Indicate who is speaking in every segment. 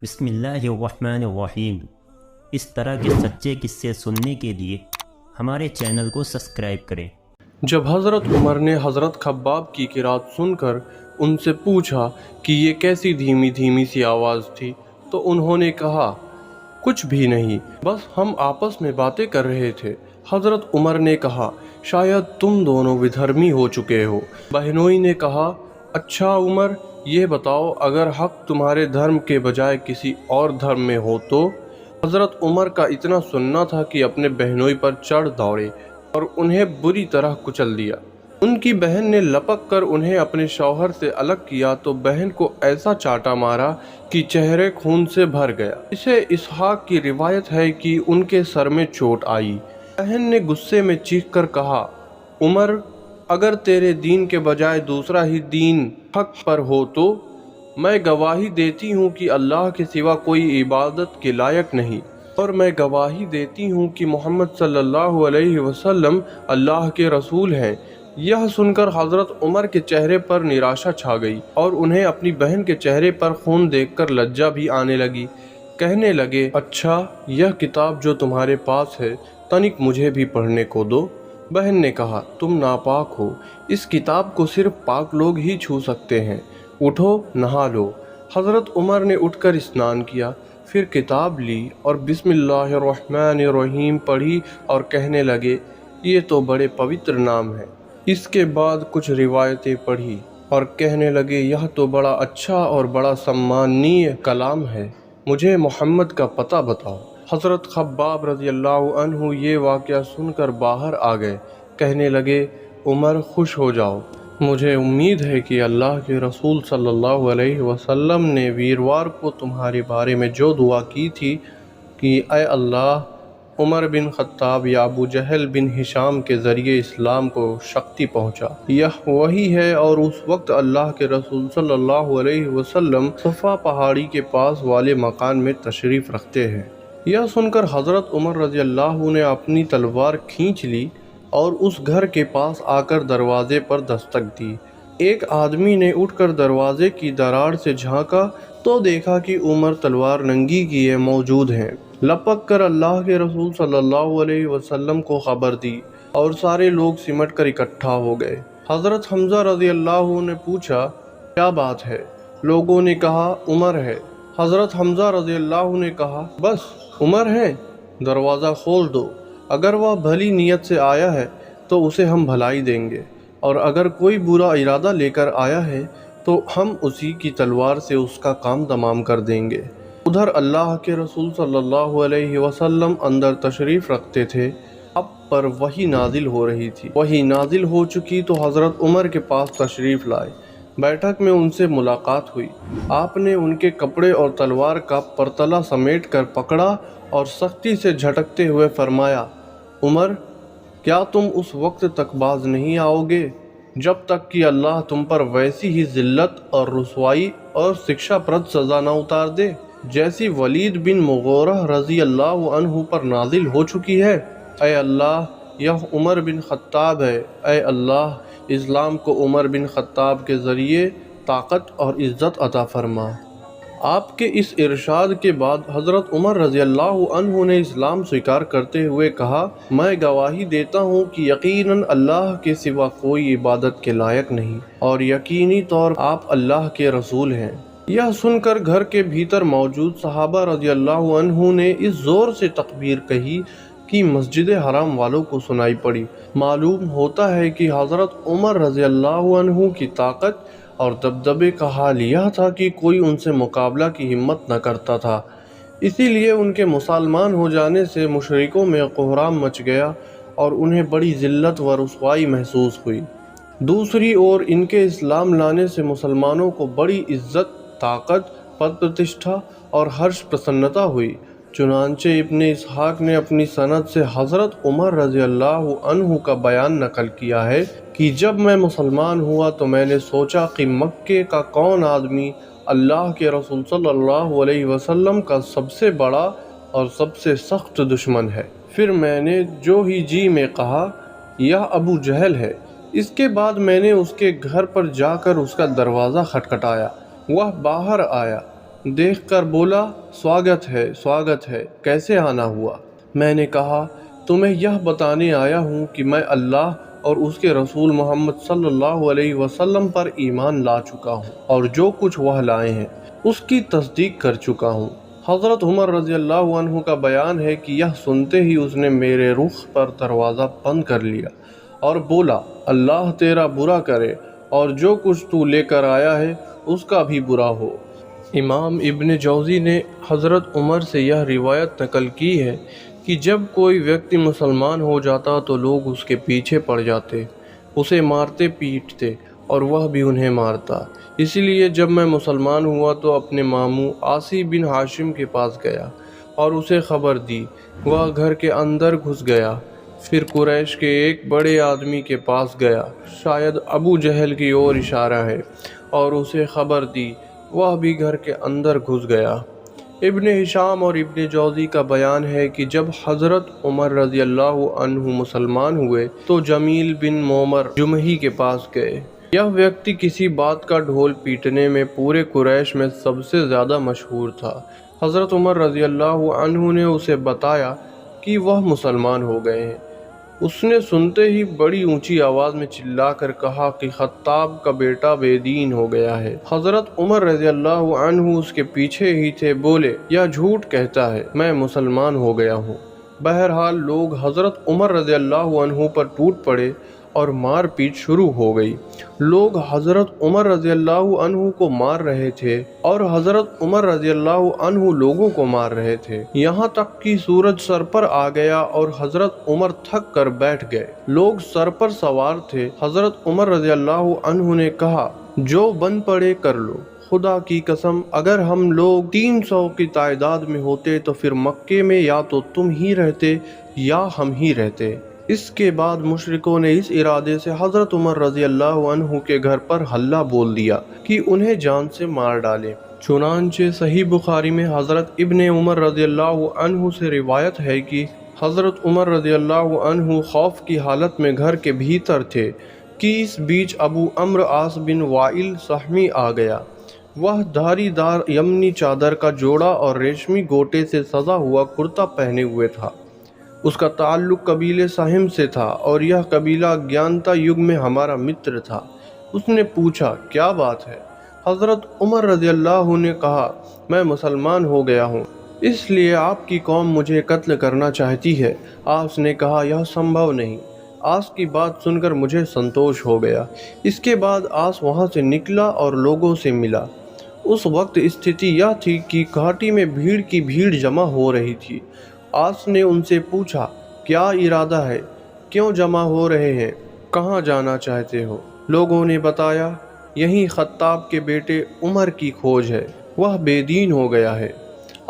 Speaker 1: بسم اللہ الرحمن الرحیم۔ اس طرح کے سچے قصے سننے کے لیے ہمارے چینل کو سبسکرائب کریں۔
Speaker 2: جب حضرت عمر نے حضرت خباب کی قرات سن کر ان سے پوچھا کہ یہ کیسی دھیمی دھیمی سی آواز تھی تو انہوں نے کہا کچھ بھی نہیں، بس ہم آپس میں باتیں کر رہے تھے۔ حضرت عمر نے کہا شاید تم دونوں ودھرمی ہو چکے ہو۔ بہنوئی نے کہا اچھا عمر، یہ بتاؤ اگر حق تمہارے دھرم کے بجائے کسی اور دھرم میں ہو تو؟ حضرت عمر کا اتنا سننا تھا کہ اپنے بہنوئی پر چڑھ دوڑے اور انہیں بری طرح کچل دیا۔ ان کی بہن نے لپک کر انہیں اپنے شوہر سے الگ کیا تو بہن کو ایسا چاٹا مارا کہ چہرے خون سے بھر گیا۔ اسے اسحاق کی روایت ہے کہ ان کے سر میں چوٹ آئی۔ بہن نے غصے میں چیخ کر کہا عمر، اگر تیرے دین کے بجائے دوسرا ہی دین حق پر ہو تو میں گواہی دیتی ہوں کہ اللہ کے سوا کوئی عبادت کے لائق نہیں، اور میں گواہی دیتی ہوں کہ محمد صلی اللہ علیہ وسلم اللہ کے رسول ہیں۔ یہ سن کر حضرت عمر کے چہرے پر نراشا چھا گئی اور انہیں اپنی بہن کے چہرے پر خون دیکھ کر لجا بھی آنے لگی۔ کہنے لگے اچھا، یہ کتاب جو تمہارے پاس ہے تنک مجھے بھی پڑھنے کو دو۔ بہن نے کہا تم ناپاک ہو، اس کتاب کو صرف پاک لوگ ہی چھو سکتے ہیں، اٹھو نہا لو۔ حضرت عمر نے اٹھ کر اسنان کیا، پھر کتاب لی اور بسم اللہ الرحمن الرحیم پڑھی اور کہنے لگے یہ تو بڑے پوتر نام ہے۔ اس کے بعد کچھ روایتیں پڑھی اور کہنے لگے یہ تو بڑا اچھا اور بڑا سمانیہ کلام ہے، مجھے محمد کا پتہ بتاؤ۔ حضرت خباب رضی اللہ عنہ یہ واقعہ سن کر باہر آ گئے، کہنے لگے عمر خوش ہو جاؤ، مجھے امید ہے کہ اللہ کے رسول صلی اللہ علیہ وسلم نے ویروار کو تمہارے بارے میں جو دعا کی تھی کہ اے اللہ عمر بن خطاب یا ابو جہل بن ہشام کے ذریعے اسلام کو شکتی پہنچا، یہ وہی ہے۔ اور اس وقت اللہ کے رسول صلی اللہ علیہ وسلم صفا پہاڑی کے پاس والے مکان میں تشریف رکھتے ہیں۔ یہ سن کر حضرت عمر رضی اللہ نے اپنی تلوار کھینچ لی اور اس گھر کے پاس آ کر دروازے پر دستک دی۔ ایک آدمی نے اٹھ کر دروازے کی دراڑ سے جھانکا تو دیکھا کہ عمر تلوار ننگی کیے موجود ہیں۔ لپک کر اللہ کے رسول صلی اللہ علیہ وسلم کو خبر دی اور سارے لوگ سمٹ کر اکٹھا ہو گئے۔ حضرت حمزہ رضی اللہ نے پوچھا کیا بات ہے؟ لوگوں نے کہا عمر ہے۔ حضرت حمزہ رضی اللہ نے کہا بس عمر ہے، دروازہ کھول دو، اگر وہ بھلی نیت سے آیا ہے تو اسے ہم بھلائی دیں گے، اور اگر کوئی برا ارادہ لے کر آیا ہے تو ہم اسی کی تلوار سے اس کا کام تمام کر دیں گے۔ ادھر اللہ کے رسول صلی اللہ علیہ وسلم اندر تشریف رکھتے تھے، اب پر وحی نازل ہو رہی تھی۔ وحی نازل ہو چکی تو حضرت عمر کے پاس تشریف لائے۔ بیٹھک میں ان سے ملاقات ہوئی، آپ نے ان کے کپڑے اور تلوار کا پرتلا سمیٹ کر پکڑا اور سختی سے جھٹکتے ہوئے فرمایا عمر، کیا تم اس وقت تک باز نہیں آؤ گے جب تک کہ اللہ تم پر ویسی ہی ذلت اور رسوائی اور شکشا پرد سزا نہ اتار دے جیسی ولید بن مغیرہ رضی اللہ عنہ پر نازل ہو چکی ہے؟ اے اللہ، یہ عمر بن خطاب ہے، اے اللہ اسلام کو عمر بن خطاب کے ذریعے طاقت اور عزت عطا فرما۔ آپ کے اس ارشاد کے بعد حضرت عمر رضی اللہ عنہ نے اسلام سویکار کرتے ہوئے کہا میں گواہی دیتا ہوں کہ یقیناً اللہ کے سوا کوئی عبادت کے لائق نہیں، اور یقینی طور آپ اللہ کے رسول ہیں۔ یہ سن کر گھر کے بھیتر موجود صحابہ رضی اللہ عنہ نے اس زور سے تکبیر کہی کہ مسجد حرام والوں کو سنائی پڑی۔ معلوم ہوتا ہے کہ حضرت عمر رضی اللہ عنہ کی طاقت اور دبدبے کا حال یہ تھا کہ کوئی ان سے مقابلہ کی ہمت نہ کرتا تھا، اسی لیے ان کے مسلمان ہو جانے سے مشرکوں میں کوہرام مچ گیا اور انہیں بڑی ذلت و رسوائی محسوس ہوئی۔ دوسری اور ان کے اسلام لانے سے مسلمانوں کو بڑی عزت، طاقت، پد پرتشٹھا اور ہرش پرسنتا ہوئی۔ چنانچہ ابن اسحاق نے اپنی سند سے حضرت عمر رضی اللہ عنہ کا بیان نقل کیا ہے کہ جب میں مسلمان ہوا تو میں نے سوچا کہ مکے کا کون آدمی اللہ کے رسول صلی اللہ علیہ وسلم کا سب سے بڑا اور سب سے سخت دشمن ہے۔ پھر میں نے جو ہی جی میں کہا یہ ابو جہل ہے۔ اس کے بعد میں نے اس کے گھر پر جا کر اس کا دروازہ کھٹکھٹایا، وہ باہر آیا، دیکھ کر بولا سواگت ہے، کیسے آنا ہوا؟ میں نے کہا تمہیں یہ بتانے آیا ہوں کہ میں اللہ اور اس کے رسول محمد صلی اللہ علیہ وسلم پر ایمان لا چکا ہوں اور جو کچھ وہ لائے ہیں اس کی تصدیق کر چکا ہوں۔ حضرت عمر رضی اللہ عنہ کا بیان ہے کہ یہ سنتے ہی اس نے میرے رخ پر دروازہ بند کر لیا اور بولا اللہ تیرا برا کرے اور جو کچھ تو لے کر آیا ہے اس کا بھی برا ہو۔ امام ابن جوزی نے حضرت عمر سے یہ روایت نقل کی ہے کہ جب کوئی ویکتی مسلمان ہو جاتا تو لوگ اس کے پیچھے پڑ جاتے، اسے مارتے پیٹتے اور وہ بھی انہیں مارتا۔ اسی لیے جب میں مسلمان ہوا تو اپنے ماموں عاصی بن ہاشم کے پاس گیا اور اسے خبر دی۔ وہ گھر کے اندر گھس گیا، پھر قریش کے ایک بڑے آدمی کے پاس گیا، شاید ابو جہل کی اور اشارہ ہے، اور اسے خبر دی۔ وہ بھی گھر کے اندر گھس گیا۔ ابن ہشام اور ابن جوزی کا بیان ہے کہ جب حضرت عمر رضی اللہ عنہ مسلمان ہوئے تو جمیل بن مومر جمحی کے پاس گئے۔ یہ ویکتی کسی بات کا ڈھول پیٹنے میں پورے قریش میں سب سے زیادہ مشہور تھا۔ حضرت عمر رضی اللہ عنہ نے اسے بتایا کہ وہ مسلمان ہو گئے ہیں۔ اس نے سنتے ہی بڑی اونچی آواز میں چلا کر کہا کہ خطاب کا بیٹا بے دین ہو گیا ہے۔ حضرت عمر رضی اللہ عنہ اس کے پیچھے ہی تھے، بولے یہ جھوٹ کہتا ہے، میں مسلمان ہو گیا ہوں۔ بہرحال لوگ حضرت عمر رضی اللہ عنہ پر ٹوٹ پڑے اور مار پیٹ شروع ہو گئی۔ لوگ حضرت عمر رضی اللہ عنہ کو مار رہے تھے اور حضرت عمر رضی اللہ عنہ لوگوں کو مار رہے تھے، یہاں تک کہ سورج سر پر آ گیا اور حضرت عمر تھک کر بیٹھ گئے۔ لوگ سر پر سوار تھے۔ حضرت عمر رضی اللہ عنہ نے کہا جو بن پڑے کر لو، خدا کی قسم اگر ہم لوگ 300 کی تعداد میں ہوتے تو پھر مکے میں یا تو تم ہی رہتے یا ہم ہی رہتے۔ اس کے بعد مشرکوں نے اس ارادے سے حضرت عمر رضی اللہ عنہ کے گھر پر حلہ بول دیا کہ انہیں جان سے مار ڈالیں۔ چنانچہ صحیح بخاری میں حضرت ابن عمر رضی اللہ عنہ سے روایت ہے کہ حضرت عمر رضی اللہ عنہ خوف کی حالت میں گھر کے بھیتر تھے کہ اس بیچ ابو عمرو عاص بن وائل سہمی آ گیا۔ وہ دھاری دار یمنی چادر کا جوڑا اور ریشمی گوٹے سے سجا ہوا کرتا پہنے ہوئے تھا۔ اس کا تعلق قبیلے سہم سے تھا اور یہ قبیلہ گیانتا یگ میں ہمارا متر تھا۔ اس نے پوچھا کیا بات ہے؟ حضرت عمر رضی اللہ عنہ نے کہا میں مسلمان ہو گیا ہوں، اس لیے آپ کی قوم مجھے قتل کرنا چاہتی ہے۔ آس نے کہا یہ سمبھو نہیں۔ آس کی بات سن کر مجھے سنتوش ہو گیا۔ اس کے بعد آس وہاں سے نکلا اور لوگوں سے ملا۔ اس وقت استھتی یہ تھی کہ گھاٹی میں بھیڑ کی بھیڑ جمع ہو رہی تھی۔ آس نے ان سے پوچھا کیا ارادہ ہے؟ کیوں جمع ہو رہے ہیں؟ کہاں جانا چاہتے ہو؟ لوگوں نے بتایا یہی خطاب کے بیٹے عمر کی کھوج ہے، وہ بے دین ہو گیا ہے۔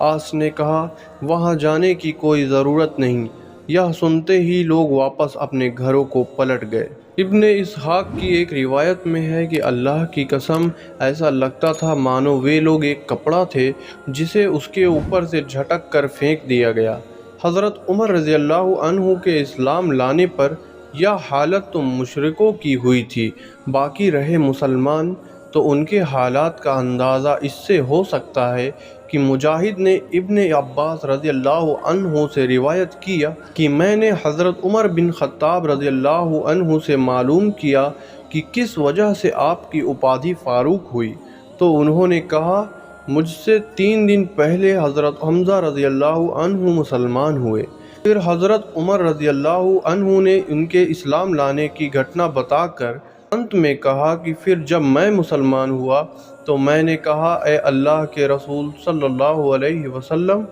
Speaker 2: آس نے کہا وہاں جانے کی کوئی ضرورت نہیں۔ یہ سنتے ہی لوگ واپس اپنے گھروں کو پلٹ گئے۔ ابن اسحاق کی ایک روایت میں ہے کہ اللہ کی قسم ایسا لگتا تھا مانو وہ لوگ ایک کپڑا تھے جسے اس کے اوپر سے جھٹک کر پھینک دیا گیا۔ حضرت عمر رضی اللہ عنہ کے اسلام لانے پر یہ حالت تو مشرکوں کی ہوئی تھی، باقی رہے مسلمان تو ان کے حالات کا اندازہ اس سے ہو سکتا ہے کہ مجاہد نے ابن عباس رضی اللہ عنہ سے روایت کیا کہ میں نے حضرت عمر بن خطاب رضی اللہ عنہ سے معلوم کیا کہ کس وجہ سے آپ کی اپادھی فاروق ہوئی، تو انہوں نے کہا مجھ سے 3 دن پہلے حضرت حمزہ رضی اللہ عنہ مسلمان ہوئے۔ پھر حضرت عمر رضی اللہ عنہ نے ان کے اسلام لانے کی گھٹنا بتا کر انت میں کہا کہ پھر جب میں مسلمان ہوا تو میں نے کہا اے اللہ کے رسول صلی اللہ علیہ وسلم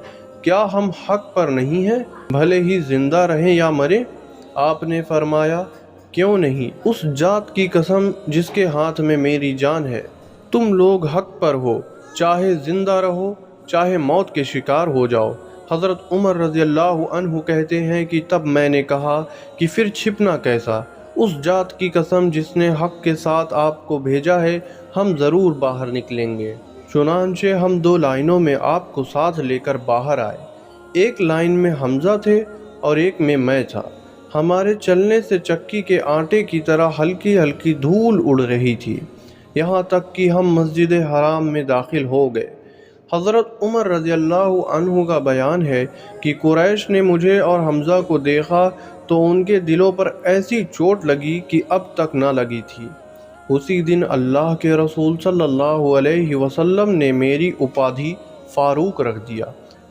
Speaker 2: کیا ہم حق پر نہیں ہیں، بھلے ہی زندہ رہیں یا مریں؟ آپ نے فرمایا کیوں نہیں، اس ذات کی قسم جس کے ہاتھ میں میری جان ہے، تم لوگ حق پر ہو، چاہے زندہ رہو چاہے موت کے شکار ہو جاؤ۔ حضرت عمر رضی اللہ عنہ کہتے ہیں کہ تب میں نے کہا کہ پھر چھپنا کیسا، اس ذات کی قسم جس نے حق کے ساتھ آپ کو بھیجا ہے ہم ضرور باہر نکلیں گے۔ چنانچہ ہم 2 لائنوں میں آپ کو ساتھ لے کر باہر آئے، ایک لائن میں حمزہ تھے اور ایک میں تھا۔ ہمارے چلنے سے چکی کے آٹے کی طرح ہلکی ہلکی دھول اڑ رہی تھی، یہاں تک کہ ہم مسجد حرام میں داخل ہو گئے۔ حضرت عمر رضی اللہ عنہ کا بیان ہے کہ قریش نے مجھے اور حمزہ کو دیکھا تو ان کے دلوں پر ایسی چوٹ لگی کہ اب تک نہ لگی تھی۔ اسی دن اللہ کے رسول صلی اللہ علیہ وسلم نے میری اپادھی فاروق رکھ دیا۔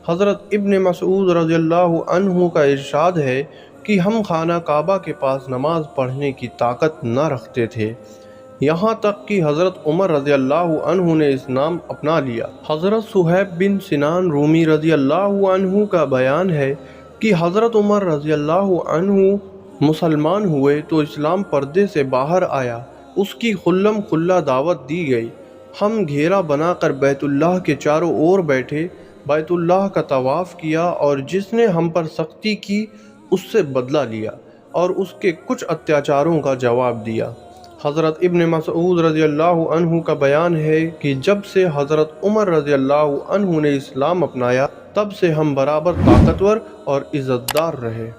Speaker 2: حضرت ابن مسعود رضی اللہ عنہ کا ارشاد ہے کہ ہم خانہ کعبہ کے پاس نماز پڑھنے کی طاقت نہ رکھتے تھے، یہاں تک کہ حضرت عمر رضی اللہ عنہ نے اسلام اپنا لیا۔ حضرت صہیب بن سنان رومی رضی اللہ عنہ کا بیان ہے کہ حضرت عمر رضی اللہ عنہ مسلمان ہوئے تو اسلام پردے سے باہر آیا، اس کی خلم خلا دعوت دی گئی۔ ہم گھیرا بنا کر بیت اللہ کے چاروں اور بیٹھے، بیت اللہ کا طواف کیا اور جس نے ہم پر سختی کی اس سے بدلہ لیا اور اس کے کچھ اتیاچاروں کا جواب دیا۔ حضرت ابن مسعود رضی اللہ عنہ کا بیان ہے کہ جب سے حضرت عمر رضی اللہ عنہ نے اسلام اپنایا تب سے ہم برابر طاقتور اور عزت دار رہے۔